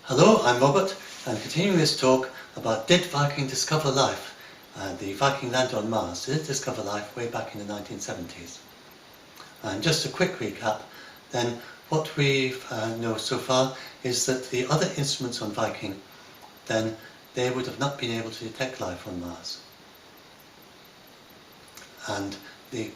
Hello, I'm Robert, and continuing this talk about did Viking discover life? The Viking landed on Mars. Did it discover life way back in the 1970s? And just a quick recap, then what we know so far is that the other instruments on Viking, then they would have not been able to detect life on Mars. And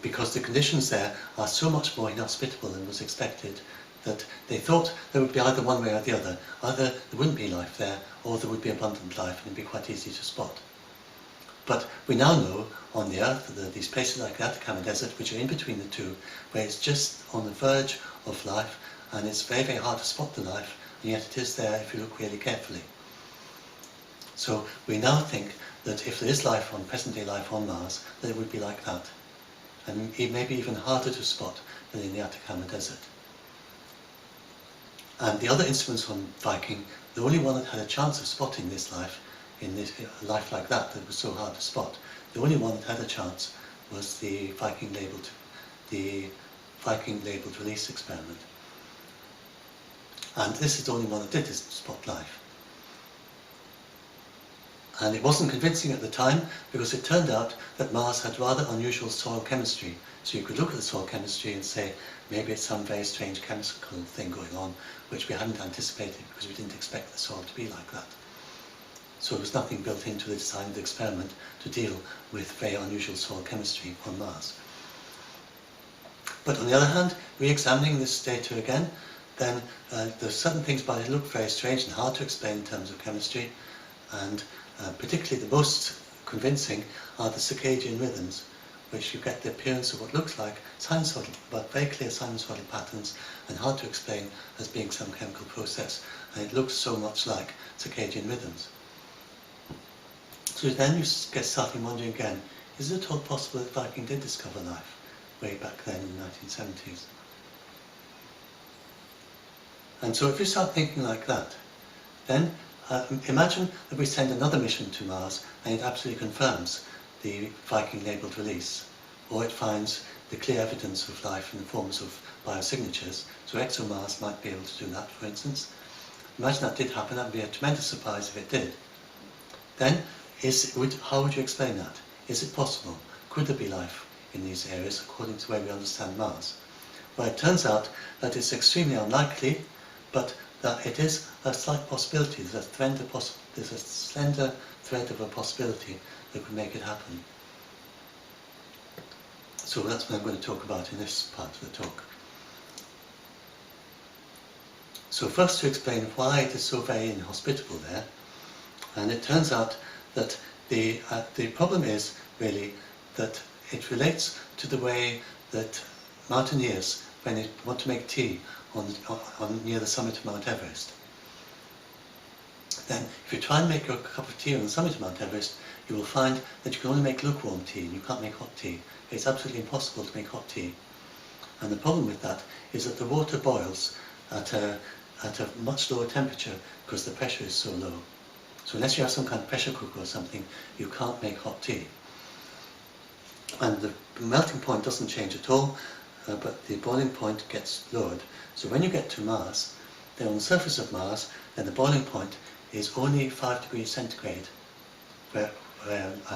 because the conditions there are so much more inhospitable than was expected, that they thought there would be either one way or the other. Either there wouldn't be life there, or there would be abundant life, and it'd be quite easy to spot. But we now know on the Earth that there are these places like the Atacama Desert, which are in between the two, where it's just on the verge of life, and it's very, very hard to spot the life, and yet it is there if you look really carefully. So we now think that if there is life on present-day life on Mars, that it would be like that, and maybe even harder to spot than in the Atacama Desert. And the other instruments on Viking, the only one that had a chance of spotting this life, in this life like that was so hard to spot, the only one that had a chance was the Viking labeled release experiment. And this is the only one that did spot life. And it wasn't convincing at the time, because it turned out that Mars had rather unusual soil chemistry. So you could look at the soil chemistry and say, maybe it's some very strange chemical thing going on, which we hadn't anticipated because we didn't expect the soil to be like that. So there was nothing built into the design of the experiment to deal with very unusual soil chemistry on Mars. But on the other hand, re-examining this data again, then there's certain things about it that look very strange and hard to explain in terms of chemistry, and particularly the most convincing are the circadian rhythms, which you get the appearance of what looks like sinusoidal, but very clear sinusoidal patterns, and hard to explain as being some chemical process, and it looks so much like circadian rhythms. So then you get starting wondering again, is it at all possible that Viking did discover life way back then in the 1970s? And so if you start thinking like that, then imagine that we send another mission to Mars and it absolutely confirms the Viking labeled release, or it finds the clear evidence of life in the forms of biosignatures. So ExoMars might be able to do that, for instance. Imagine that did happen. That would be a tremendous surprise if it did. Then, how would you explain that? Is it possible? Could there be life in these areas according to the way we understand Mars? Well, it turns out that it's extremely unlikely, but that it is a slight possibility. There's a slender thread of a possibility that could make it happen. So that's what I'm going to talk about in this part of the talk. So first, to explain why it is so very inhospitable there, and it turns out that the problem is really that it relates to the way that mountaineers, when they want to make tea near the summit of Mount Everest, then if you try and make a cup of tea on the summit of Mount Everest, you will find that you can only make lukewarm tea and you can't make hot tea. It's absolutely impossible to make hot tea. And the problem with that is that the water boils at a much lower temperature because the pressure is so low. So unless you have some kind of pressure cooker or something, you can't make hot tea. And the melting point doesn't change at all, but the boiling point gets lowered. So when you get to Mars, then on the surface of Mars, then the boiling point is only 5 degrees centigrade, where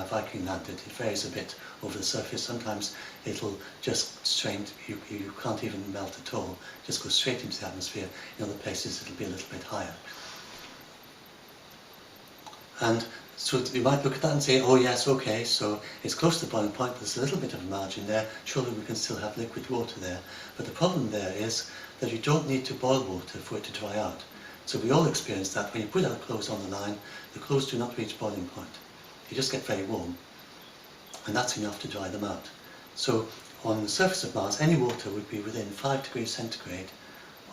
Viking landed. It varies a bit over the surface. Sometimes it'll just strain, you can't even melt at all, just go straight into the atmosphere. In other places it'll be a little bit higher. And so you might look at that and say, oh yes, okay, so it's close to the boiling point, there's a little bit of a margin there, surely we can still have liquid water there. But the problem there is that you don't need to boil water for it to dry out. So we all experience that when you put our clothes on the line, the clothes do not reach boiling point. They just get very warm, and that's enough to dry them out. So on the surface of Mars, any water would be within 5 degrees centigrade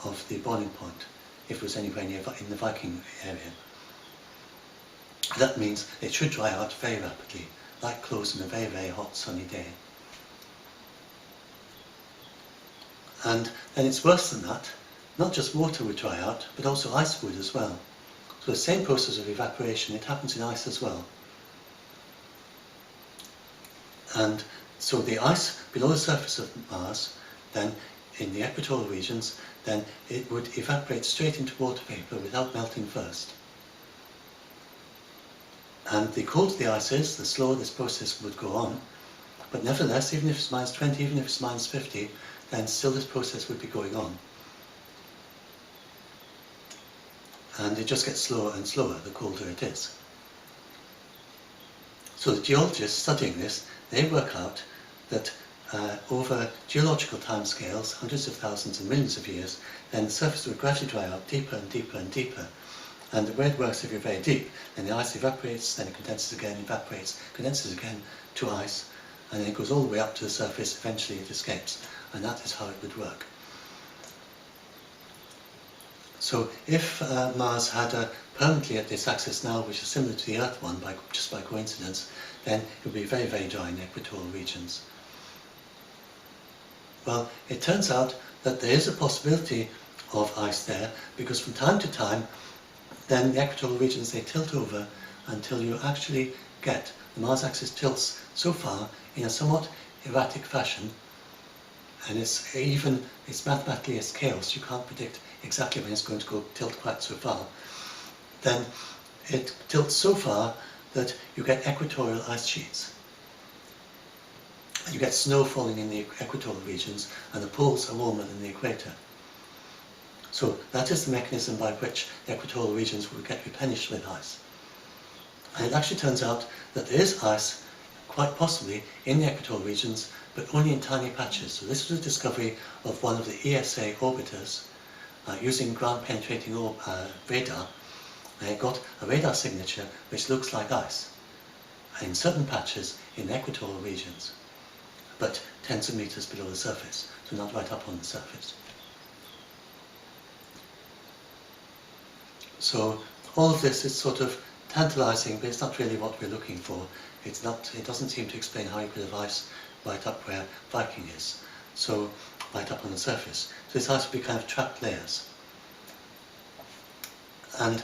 of the boiling point if it was anywhere near in the Viking area. That means it should dry out very rapidly, like clothes on a very, very hot sunny day. And then it's worse than that. Not just water would dry out, but also ice would as well. So the same process of evaporation, it happens in ice as well. And so the ice below the surface of Mars, then in the equatorial regions, then it would evaporate straight into water vapour without melting first. And the colder the ice is, the slower this process would go on. But nevertheless, even if it's minus 20, even if it's minus 50, then still this process would be going on. And it just gets slower and slower the colder it is. So the geologists studying this, they work out that over geological timescales, hundreds of thousands and millions of years, then the surface would gradually dry out deeper and deeper and deeper. And the way it works, if you're very deep, then the ice evaporates, then it condenses again, evaporates, condenses again to ice, and then it goes all the way up to the surface, eventually it escapes. And that is how it would work. So if Mars had permanently at this axis now, which is similar to the Earth one, just by coincidence, then it would be very, very dry in the equatorial regions. Well, it turns out that there is a possibility of ice there, because from time to time, then the equatorial regions, they tilt over until you actually get the Mars axis tilts so far in a somewhat erratic fashion, and it's mathematically as chaos, you can't predict exactly when it's going to go tilt quite so far. Then it tilts so far that you get equatorial ice sheets. And you get snow falling in the equatorial regions, and the poles are warmer than the equator. So that is the mechanism by which the equatorial regions will get replenished with ice. And it actually turns out that there is ice, quite possibly, in the equatorial regions, but only in tiny patches. So this was a discovery of one of the ESA orbiters using ground-penetrating radar. And it got a radar signature which looks like ice in certain patches in the equatorial regions, but tens of meters below the surface, so not right up on the surface. So all of this is sort of tantalizing, but it's not really what we're looking for. It doesn't seem to explain how you could have ice right up where Viking is, so right up on the surface. So this ice would be kind of trapped layers. And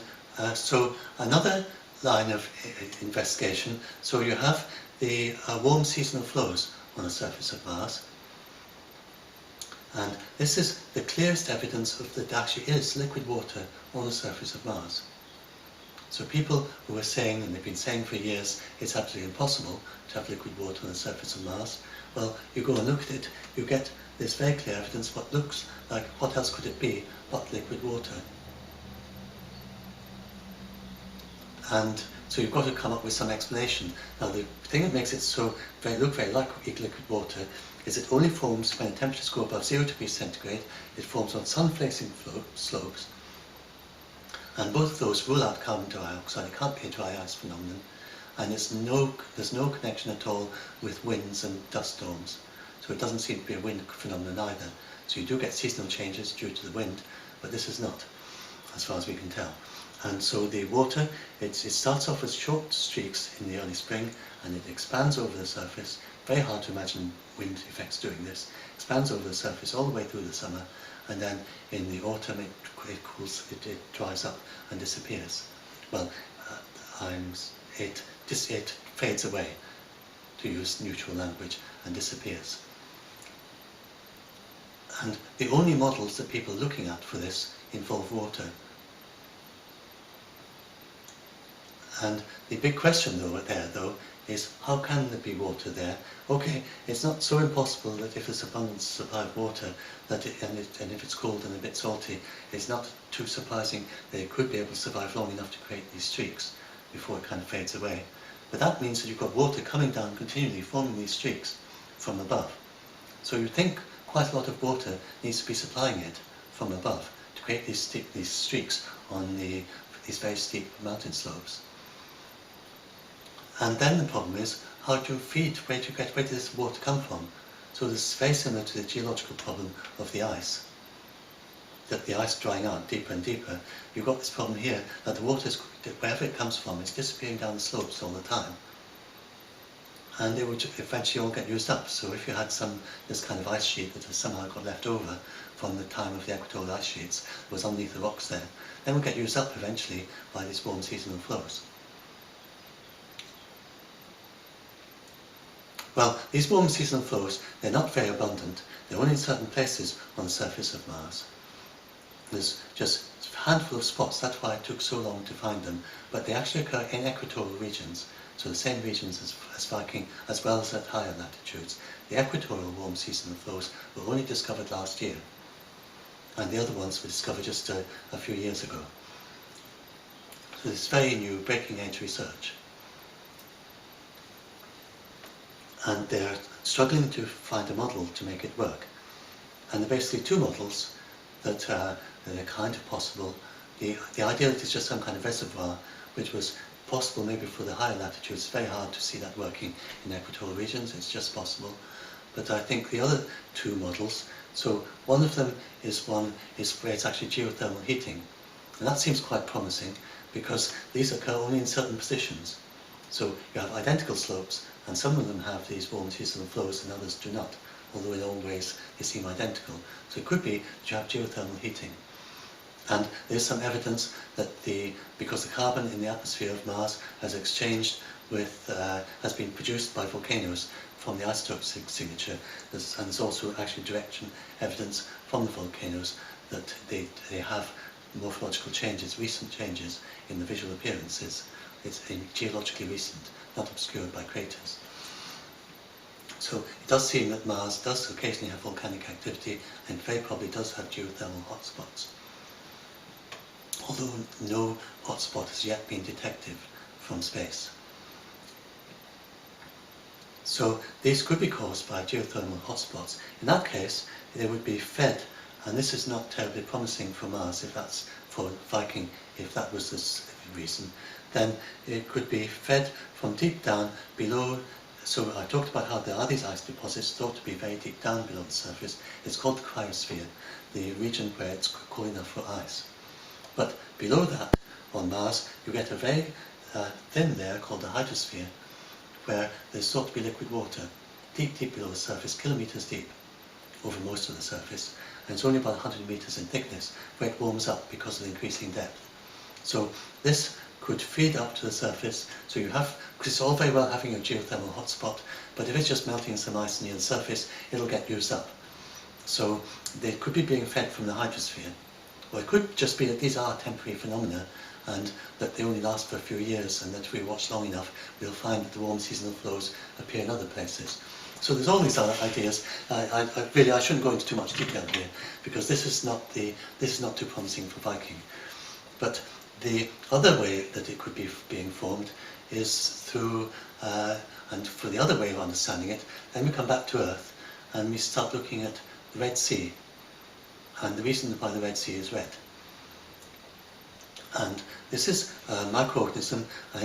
so another line of investigation, so you have the warm seasonal flows on the surface of Mars. And this is the clearest evidence of that there actually is liquid water on the surface of Mars. So people who are saying, and they've been saying for years, it's absolutely impossible to have liquid water on the surface of Mars. Well, you go and look at it, you get this very clear evidence what looks like, what else could it be but liquid water? And so you've got to come up with some explanation. Now the thing that makes it so look very like liquid water is it only forms when temperatures go above 0 degrees centigrade. It forms on sun-facing slopes, and both of those rule out carbon dioxide. It can't be a dry ice phenomenon, and there's no connection at all with winds and dust storms. So it doesn't seem to be a wind phenomenon either. So you do get seasonal changes due to the wind, but this is not, as far as we can tell. And so the water, it starts off as short streaks in the early spring, and it expands over the surface. Very hard to imagine wind effects doing this. Expands over the surface all the way through the summer, and then in the autumn it cools, it dries up and disappears. Well, it fades away, to use neutral language, and disappears. And the only models that people are looking at for this involve water. And the big question though is how can there be water there? Okay, it's not so impossible that if there's abundant supply of water and if it's cold and a bit salty, it's not too surprising that it could be able to survive long enough to create these streaks before it kind of fades away. But that means that you've got water coming down continually, forming these streaks from above. So you think quite a lot of water needs to be supplying it from above to create these streaks on these very steep mountain slopes. And then the problem is, how do you feed? Where does this water come from? So this is very similar to the geological problem of the ice. That the ice drying out deeper and deeper, you've got this problem here, that the water, wherever it comes from, it's disappearing down the slopes all the time. And they would eventually all get used up. So if you had this kind of ice sheet that has somehow got left over from the time of the equatorial ice sheets, that was underneath the rocks there, then would get used up eventually by these warm seasonal flows. Well, these warm seasonal flows, they're not very abundant. They're only in certain places on the surface of Mars. There's just a handful of spots, that's why it took so long to find them, but they actually occur in equatorial regions, so the same regions as Viking, as well as at higher latitudes. The equatorial warm seasonal flows were only discovered last year, and the other ones were discovered just a few years ago. So this is very new, breaking edge research. And they're struggling to find a model to make it work. And there are basically two models that are kind of possible. The idea is just some kind of reservoir, which was possible maybe for the higher latitudes. It's very hard to see that working in equatorial regions, it's just possible. But I think the other two models, so one of them is where it's actually geothermal heating. And that seems quite promising because these occur only in certain positions. So you have identical slopes, and some of them have these warm seasonal flows and others do not, although in all ways they seem identical. So it could be that you have geothermal heating. And there's some evidence that because the carbon in the atmosphere of Mars has exchanged has been produced by volcanoes from the isotope signature, and there's also actually direct evidence from the volcanoes that they have morphological changes, recent changes in the visual appearances. It's geologically recent, not obscured by craters. So it does seem that Mars does occasionally have volcanic activity and very probably does have geothermal hotspots. Although no hotspot has yet been detected from space. So these could be caused by geothermal hotspots. In that case, they would be fed, and this is not terribly promising for Mars if that's for Viking, if that was the reason, then it could be fed from deep down below. So I talked about how there are these ice deposits thought to be very deep down below the surface. It's called the cryosphere, the region where it's cool enough for ice. But below that, on Mars, you get a very thin layer called the hydrosphere, where there's thought to be liquid water, deep, deep below the surface, kilometers deep, over most of the surface. And it's only about 100 meters in thickness, where it warms up because of the increasing depth. So this could feed up to the surface, so you have, because it's all very well having a geothermal hotspot, but if it's just melting some ice near the surface, it'll get used up. So they could be being fed from the hydrosphere. Or it could just be that these are temporary phenomena and that they only last for a few years, and that if we watch long enough, we'll find that the warm seasonal flows appear in other places. So there's all these other ideas. I shouldn't go into too much detail here, because this is not too promising for Viking. But the other way that it could be being formed is through, and for the other way of understanding it, then we come back to Earth and we start looking at the Red Sea. And the reason why the Red Sea is red. And this is a microorganism, and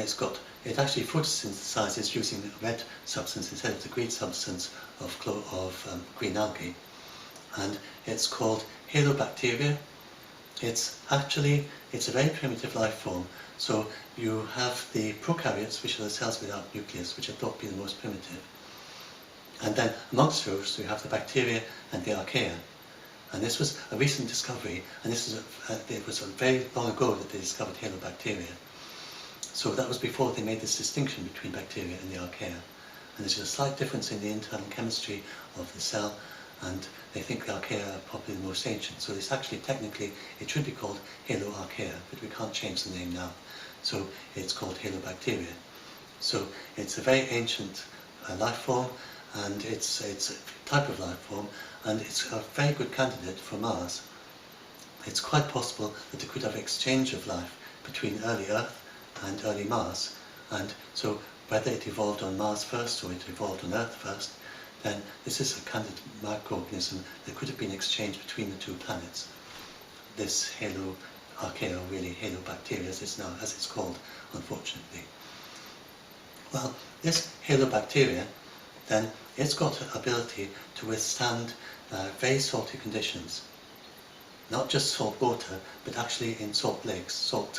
it actually photosynthesizes using a red substance instead of the green substance of green algae. And it's called halobacteria. It's a very primitive life form. So you have the prokaryotes, which are the cells without nucleus, which are thought to be the most primitive. And then amongst those, you have the bacteria and the archaea. And this was a recent discovery, and it was very long ago that they discovered halobacteria. So that was before they made this distinction between bacteria and the archaea. And there's a slight difference in the internal chemistry of the cell, and they think the archaea are probably the most ancient. So this actually, technically, it should be called haloarchaea, but we can't change the name now. So it's called halobacteria. So it's a very ancient life form, and it's a type of life form, and it's a very good candidate for Mars. It's quite possible that it could have exchange of life between early Earth and early Mars, and so whether it evolved on Mars first or it evolved on Earth first, then this is a candidate microorganism that could have been exchanged between the two planets. This haloarchaea, really halobacteria as it's called, unfortunately. Well, this halobacteria, then it's got an ability to withstand very salty conditions. Not just salt water, but actually in salt lakes, salt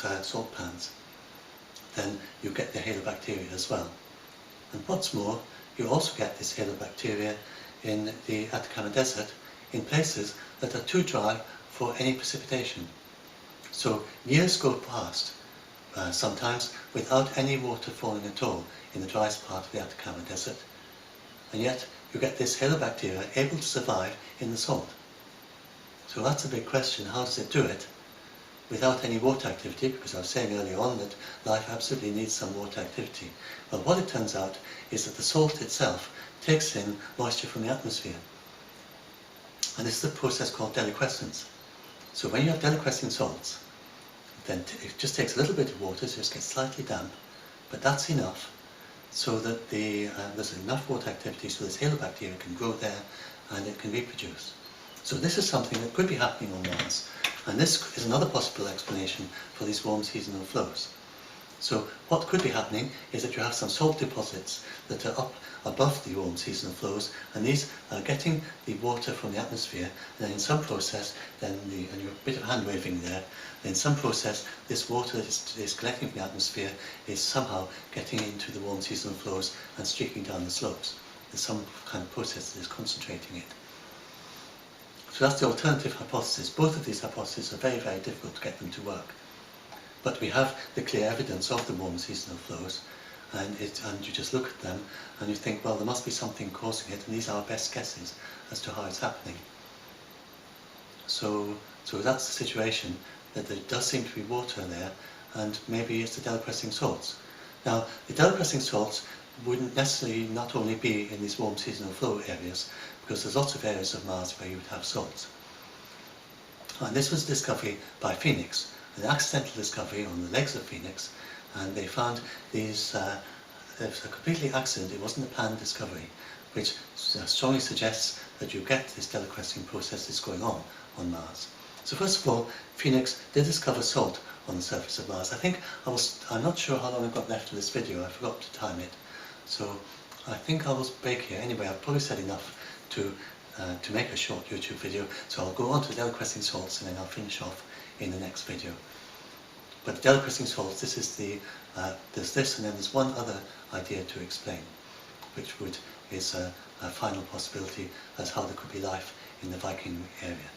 pans. Then you get the halobacteria as well. And what's more, you also get this halobacteria in the Atacama Desert in places that are too dry for any precipitation. So years go past, sometimes without any water falling at all in the driest part of the Atacama Desert. and yet you get this halobacteria able to survive in the salt. So that's a big question. How does it do it without any water activity? Because I was saying earlier on that life absolutely needs some water activity. Well, what it turns out is that the salt itself takes in moisture from the atmosphere. And this is a process called deliquescence. So when you have deliquescing salts, then it just takes a little bit of water, so it just gets slightly damp, but that's enough so that there's enough water activity so this halobacteria can grow there and it can reproduce. So this is something that could be happening on Mars, and this is another possible explanation for these warm seasonal flows. So what could be happening is that you have some salt deposits that are up above the warm seasonal flows, and these are getting the water from the atmosphere, and then in some process, and you're a bit of hand waving there, in some process this water that is collecting from the atmosphere is somehow getting into the warm seasonal flows and streaking down the slopes. There's some kind of process that is concentrating it. So that's the alternative hypothesis. Both of these hypotheses are very, very difficult to get them to work. But we have the clear evidence of the warm seasonal flows, and you just look at them and you think, well, there must be something causing it, and these are our best guesses as to how it's happening. So that's the situation, that there does seem to be water there, and maybe it's the deliquescing salts. Now, the deliquescing salts wouldn't necessarily not only be in these warm seasonal flow areas, because there's lots of areas of Mars where you would have salts. And this was a discovery by Phoenix, an accidental discovery on the legs of Phoenix, and they found these, it was a completely accident, it wasn't a planned discovery, which strongly suggests that you get this deliquescing process that's going on Mars. So first of all, Phoenix did discover salt on the surface of Mars. I'm not sure how long I've got left of this video, I forgot to time it. So I think I will break here. Anyway, I've probably said enough to make a short YouTube video, so I'll go on to deliquescing salts and then I'll finish off in the next video. But the deliquescing salts, this is there's this, and then there's one other idea to explain, which is a final possibility as how there could be life in the Viking area.